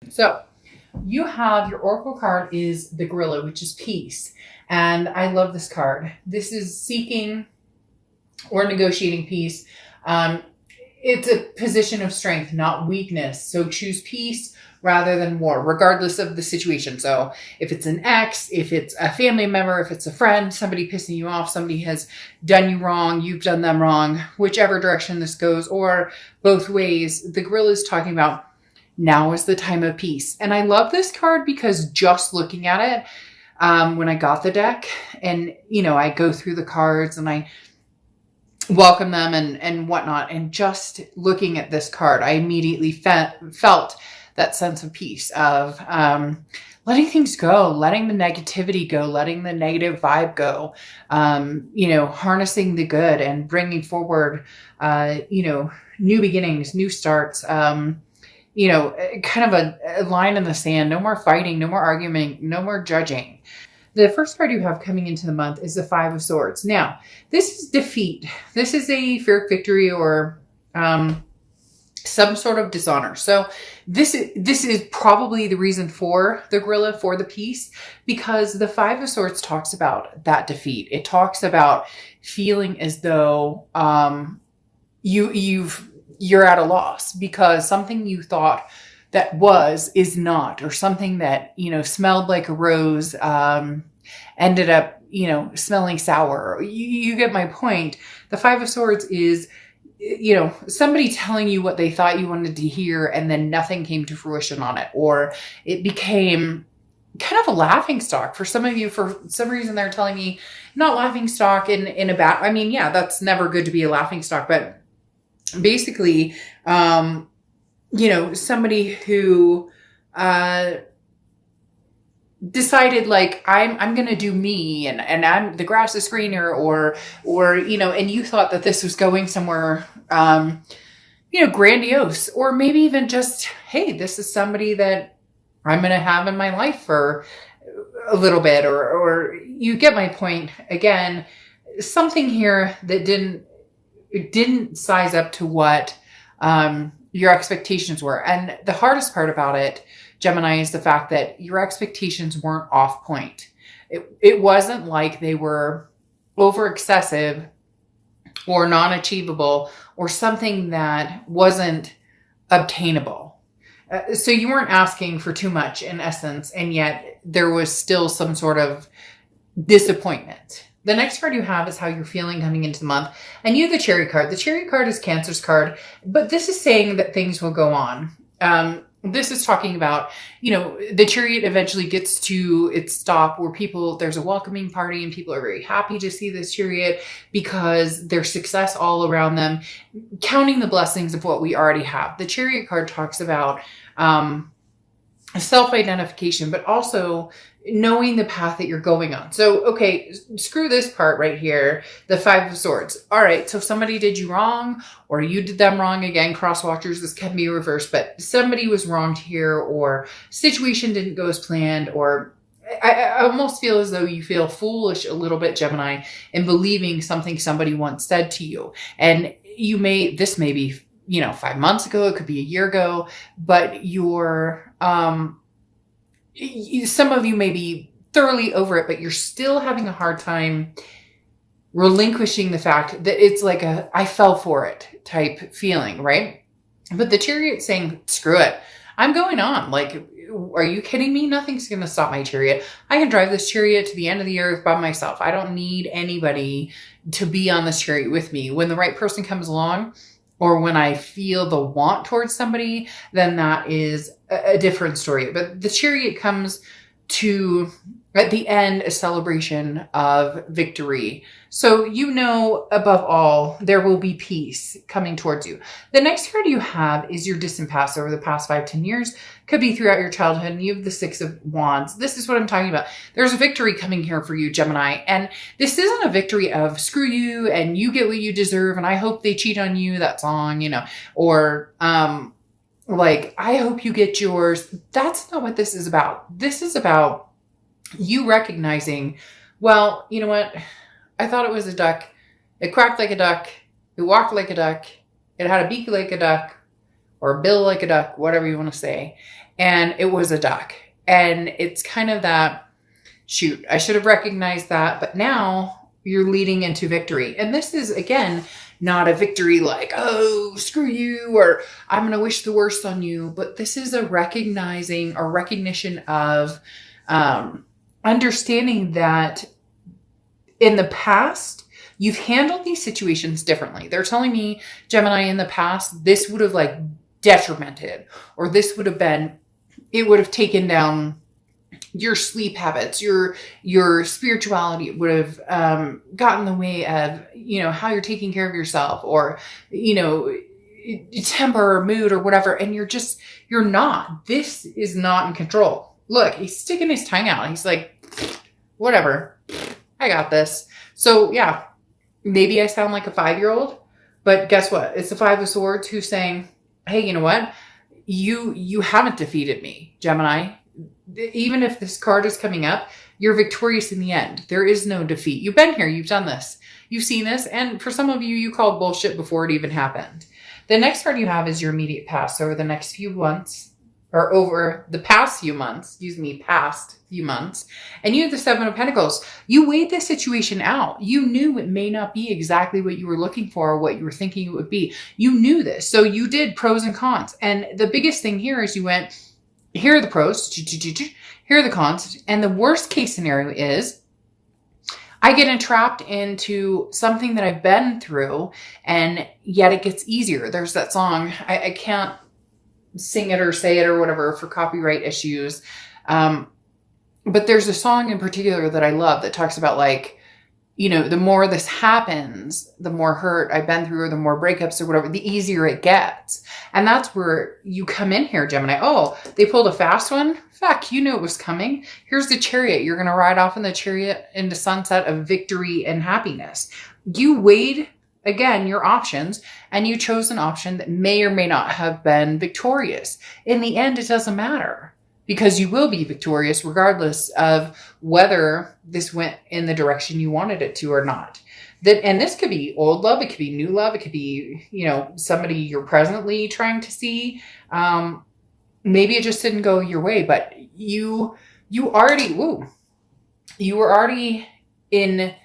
So you have your oracle card is the gorilla, which is peace. And I love this card. This is seeking or negotiating peace. Um, it's a position of strength, not weakness. So choose peace rather than war, regardless of the situation. So if it's an ex, if it's a family member, if it's a friend, somebody pissing you off, somebody has done you wrong, you've done them wrong, whichever direction this goes, or both ways, the gorilla is talking about now is the time of peace. And I love this card because just looking at it, when I got the deck and, I go through the cards and I welcome them and whatnot. And just looking at this card, I immediately felt that sense of peace of letting things go, letting the negativity go, letting the negative vibe go, harnessing the good and bringing forward, new beginnings, new starts, kind of a line in the sand. No more fighting, no more arguing, no more judging. The first card you have coming into the month is the Five of Swords. Now, this is defeat. This is a Pyrrhic victory or some sort of dishonor. So this is probably the reason for the gorilla, for the peace, because the Five of Swords talks about that defeat. It talks about feeling as though you're at a loss because something you thought that is not, or something that, smelled like a rose, ended up, smelling sour. You get my point. The Five of Swords is, somebody telling you what they thought you wanted to hear and then nothing came to fruition on it, or it became kind of a laughing stock for some of you. For some reason, they're telling me not laughing stock in a bad, yeah, that's never good to be a laughing stock, but basically, somebody who decided like I'm gonna do me and I'm the grass is greener or and you thought that this was going somewhere grandiose, or maybe even just, hey, this is somebody that I'm gonna have in my life for a little bit, or you get my point. Again, something here that didn't size up to what your expectations were. And the hardest part about it, Gemini, is the fact that your expectations weren't off point. It wasn't like they were over excessive or non-achievable or something that wasn't obtainable. So you weren't asking for too much in essence, and yet there was still some sort of disappointment. The next card you have is how you're feeling coming into the month. And you have the Chariot card. The Chariot card is Cancer's card, but this is saying that things will go on. This is talking about, the Chariot eventually gets to its stop where there's a welcoming party and people are very happy to see this Chariot because there's success all around them, counting the blessings of what we already have. The Chariot card talks about self-identification, but also knowing the path that you're going on. So, okay, screw this part right here, the Five of Swords. All right, so somebody did you wrong, or you did them wrong. Again, cross watchers, this can be reversed, but somebody was wronged here, or situation didn't go as planned, or I almost feel as though you feel foolish a little bit, Gemini, in believing something somebody once said to you. And this may be 5 months ago, it could be a year ago, but some of you may be thoroughly over it, but you're still having a hard time relinquishing the fact that it's like I fell for it type feeling, right? But the Chariot saying, screw it. I'm going on. Like, are you kidding me? Nothing's going to stop my Chariot. I can drive this Chariot to the end of the earth by myself. I don't need anybody to be on this Chariot with me. When the right person comes along, or when I feel the want towards somebody, then that is a different story. But the Chariot comes to, at the end, a celebration of victory. So above all, there will be peace coming towards you. The next card you have is your distant past over the past 5-10 years. Could be throughout your childhood, and you have the Six of Wands. This is what I'm talking about. There's a victory coming here for you, Gemini. And this isn't a victory of screw you and you get what you deserve and I hope they cheat on you, that song, or like, I hope you get yours. That's not what this is about. This is about you recognizing, well, you know what? I thought it was a duck. It quacked like a duck. It walked like a duck. It had a beak like a duck, or a bill like a duck, whatever you want to say. and it was a duck. And it's kind of that, shoot, I should have recognized that, but now you're leading into victory. And this is, again, not a victory like, oh, screw you, or I'm going to wish the worst on you. But this is a recognizing or recognition of understanding that in the past, you've handled these situations differently. They're telling me, Gemini, in the past, this would have like detrimented, or this would have been, it would have taken down your sleep habits, your spirituality. It would have gotten in the way of, how you're taking care of yourself, or, temper or mood or whatever. And you're not. This is not in control. Look, he's sticking his tongue out. He's like, whatever, I got this. So yeah, maybe I sound like a 5-year-old, but guess what? It's the Five of Swords who's saying, hey, you know what? You haven't defeated me, Gemini. Even if this card is coming up, you're victorious in the end. There is no defeat. You've been here. You've done this. You've seen this. And for some of you, you called bullshit before it even happened. The next card you have is your immediate past. Over the next few months, or over the past few months, past few months. And you have the Seven of Pentacles. You weighed this situation out. You knew it may not be exactly what you were looking for or what you were thinking it would be. You knew this. So you did pros and cons. And the biggest thing here is you went, here are the pros, here are the cons. And the worst case scenario is I get entrapped into something that I've been through, and yet it gets easier. There's that song. I can't sing it or say it or whatever for copyright issues. But there's a song in particular that I love that talks about like, the more this happens, the more hurt I've been through, or the more breakups or whatever, the easier it gets. And that's where you come in here, Gemini. Oh, they pulled a fast one? Fuck, you knew it was coming. Here's the Chariot. You're going to ride off in the Chariot into sunset of victory and happiness. You weighed, again, your options, and you chose an option that may or may not have been victorious. In the end, it doesn't matter, because you will be victorious regardless of whether this went in the direction you wanted it to or not. And this could be old love. It could be new love. It could be, somebody you're presently trying to see. Maybe it just didn't go your way, but you were already in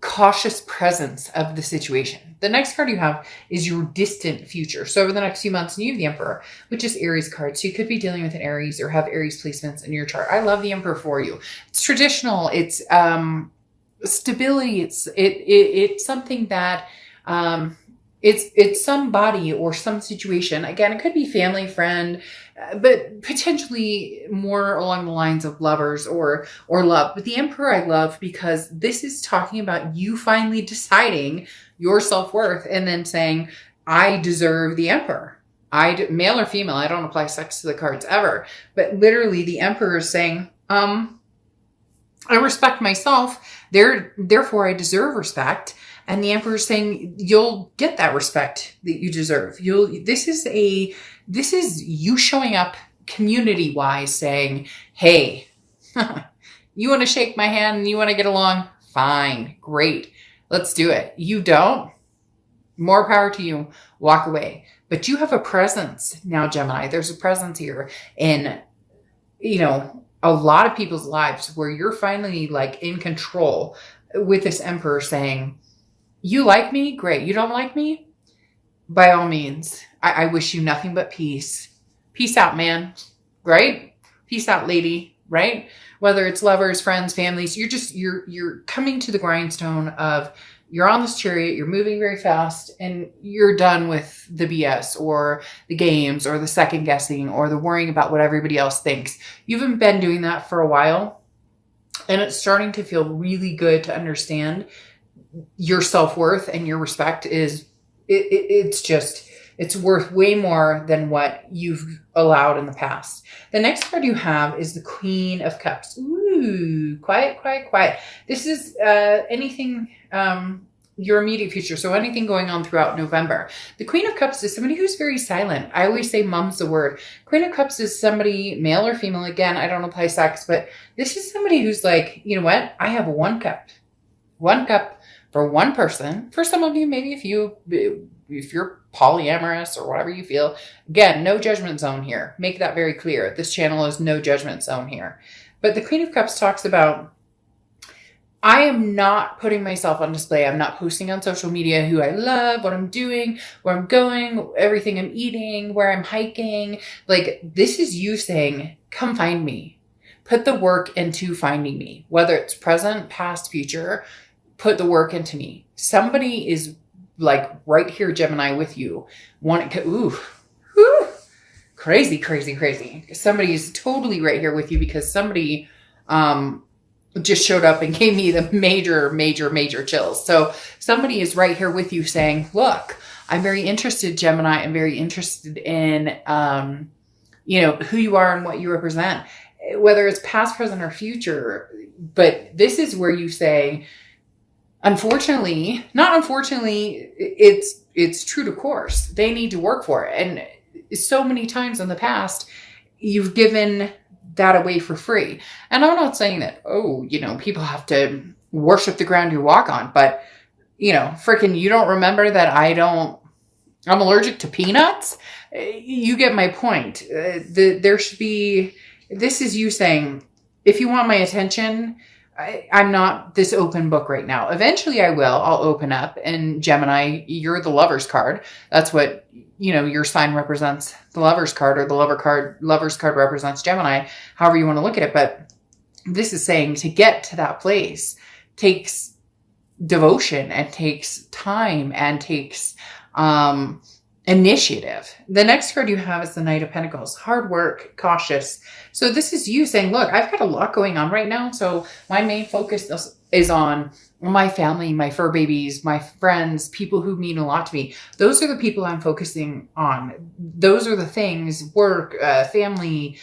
cautious presence of the situation. The next card you have is your distant future. So over the next few months, you have the Emperor, which is Aries card. So you could be dealing with an Aries or have Aries placements in your chart. I love the Emperor for you. It's traditional. It's stability. It's something that it's somebody or some situation. Again, it could be family, friend, but potentially more along the lines of lovers or love. But the Emperor I love because this is talking about you finally deciding your self-worth and then saying, I deserve the Emperor. Male or female, I don't apply sex to the cards ever. But literally the Emperor is saying, I respect myself, therefore I deserve respect. And the Emperor is saying, you'll get that respect that you deserve. This is you showing up community-wise saying, hey, you want to shake my hand and you want to get along? Fine, great. Let's do it. You don't? More power to you. Walk away. But you have a presence now, Gemini. There's a presence here in, a lot of people's lives where you're finally like in control with this Emperor saying, you like me? Great. You don't like me? By all means, I wish you nothing but peace. Peace out, man. Right? Peace out, lady. Right? Whether it's lovers, friends, families, you're coming to the grindstone of you're on this chariot, you're moving very fast, and you're done with the BS or the games or the second guessing or the worrying about what everybody else thinks. You haven't been doing that for a while, and it's starting to feel really good to understand your self-worth and your respect is, it's worth way more than what you've allowed in the past. The next card you have is the Queen of Cups. Ooh, quiet, quiet, quiet. This is anything, your immediate future. So anything going on throughout November. The Queen of Cups is somebody who's very silent. I always say mum's the word. Queen of Cups is somebody, male or female. Again, I don't apply sex, but this is somebody who's like, you know what? I have one cup for one person. For some of you, maybe a few, if you're polyamorous or whatever you feel, again, no judgment zone here. Make that very clear. This channel is no judgment zone here. But the Queen of Cups talks about, I am not putting myself on display. I'm not posting on social media who I love, what I'm doing, where I'm going, everything I'm eating, where I'm hiking. Like, this is you saying, come find me. Put the work into finding me, whether it's present, past, future. Put the work into me. Somebody is like right here, Gemini, with you. Crazy, crazy, crazy. Somebody is totally right here with you because somebody just showed up and gave me the major, major, major chills. So somebody is right here with you saying, look, I'm very interested, Gemini. I'm very interested in, who you are and what you represent, whether it's past, present, or future. But this is where you say, unfortunately, not unfortunately, it's true to course. They need to work for it. And so many times in the past, you've given that away for free. And I'm not saying that, people have to worship the ground you walk on, but freaking, you don't remember that I'm allergic to peanuts? You get my point. There should be, this is you saying, if you want my attention, I'm not this open book right now. Eventually I will. I'll open up. And Gemini, you're the Lover's card. That's what, your sign represents, the Lover's card, or the Lover's card represents Gemini, however you want to look at it. But this is saying to get to that place takes devotion and takes time and takes initiative. The next card you have is the Knight of Pentacles. Hard work, cautious. So this is you saying, look, I've got a lot going on right now. So my main focus is on my family, my fur babies, my friends, people who mean a lot to me. Those are the people I'm focusing on. Those are the things, work, family.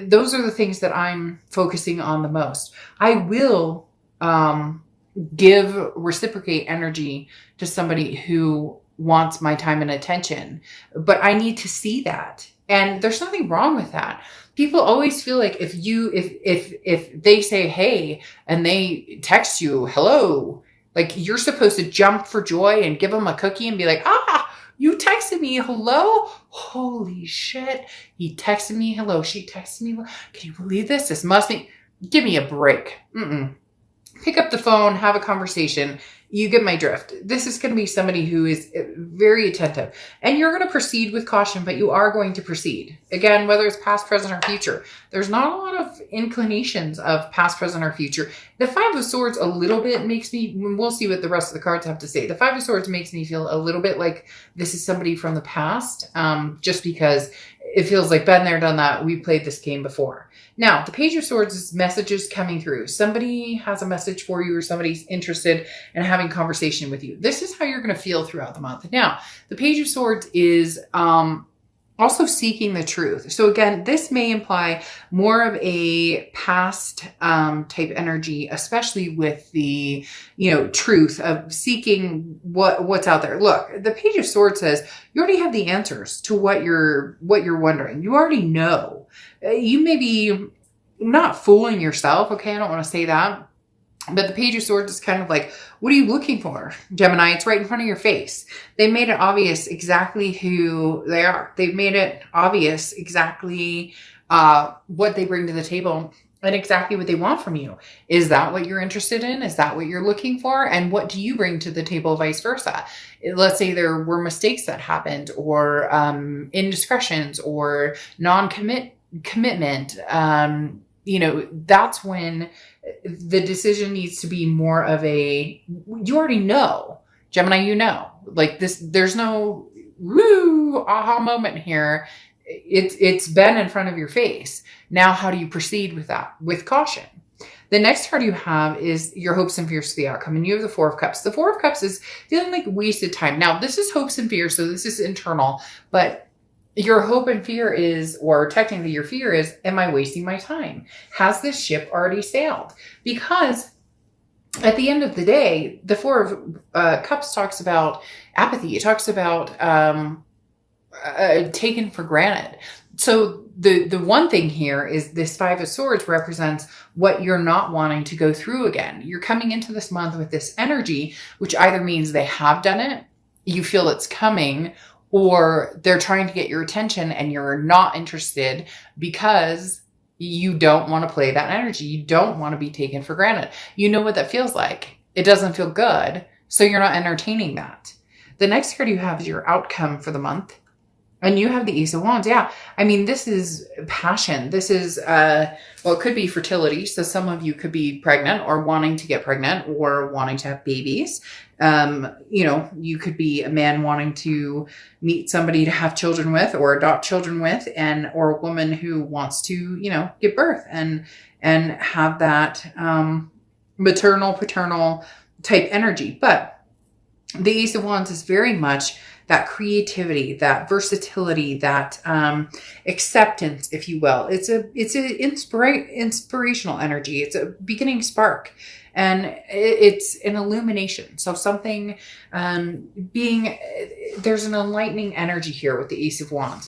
Those are the things that I'm focusing on the most. I will reciprocate energy to somebody who wants my time and attention, but I need to see that. And there's nothing wrong with that. People always feel like if they say, hey, and they text you, hello, like you're supposed to jump for joy and give them a cookie and be like, you texted me, hello? Holy shit. He texted me, hello. She texted me. Can you believe this? This must be, give me a break. Pick up the phone, have a conversation. You get my drift. This is going to be somebody who is very attentive, and you're going to proceed with caution, but you are going to proceed. Again, whether it's past, present, or future, there's not a lot of inclinations of past, present, or future. The Five of Swords a little bit makes me, we'll see what the rest of the cards have to say. The Five of Swords makes me feel a little bit like this is somebody from the past, just because it feels like been there, done that. We played this game before. Now, the Page of Swords is messages coming through. Somebody has a message for you, or somebody's interested in having conversation with you. This is how you're going to feel throughout the month. Now, the Page of Swords is also seeking the truth. So again, this may imply more of a past type energy, especially with the, truth of seeking what's out there. Look, the Page of Swords says you already have the answers to what you're wondering. You already know. You may be not fooling yourself. Okay. I don't want to say that. But the Page of Swords is kind of like, what are you looking for, Gemini? It's right in front of your face. They made it obvious exactly who they are. They've made it obvious exactly what they bring to the table and exactly what they want from you. Is that what you're interested in? Is that what you're looking for? And what do you bring to the table, vice versa? Let's say there were mistakes that happened, or indiscretions, or commitment. That's when the decision needs to be more of a, you already know, Gemini, like this, there's no woo aha moment here. It's been in front of your face. Now, how do you proceed with that? With caution. The next card you have is your hopes and fears for the outcome. And you have the Four of Cups. The Four of Cups is feeling like wasted time. Now, this is hopes and fears. So this is internal, but your hope and fear is, or technically your fear is, am I wasting my time? Has this ship already sailed? Because at the end of the day, the Four of Cups talks about apathy. It talks about taken for granted. So the one thing here is this Five of Swords represents what you're not wanting to go through again. You're coming into this month with this energy, which either means they have done it, you feel it's coming, or they're trying to get your attention and you're not interested because you don't want to play that energy. You don't want to be taken for granted. You know what that feels like. It doesn't feel good. So you're not entertaining that. The next card you have is your outcome for the month. And you have the Ace of Wands. Yeah. I mean, this is passion. This is, well, it could be fertility. So some of you could be pregnant or wanting to get pregnant or wanting to have babies. You know, you could be a man wanting to meet somebody to have children with or adopt children with, and, or a woman who wants to, you know, give birth and have that, maternal, paternal type energy. But the Ace of Wands is very much that creativity, that versatility, that acceptance, if you will. It's an inspirational energy. It's a beginning spark, and it's an illumination. So something there's an enlightening energy here with the Ace of Wands.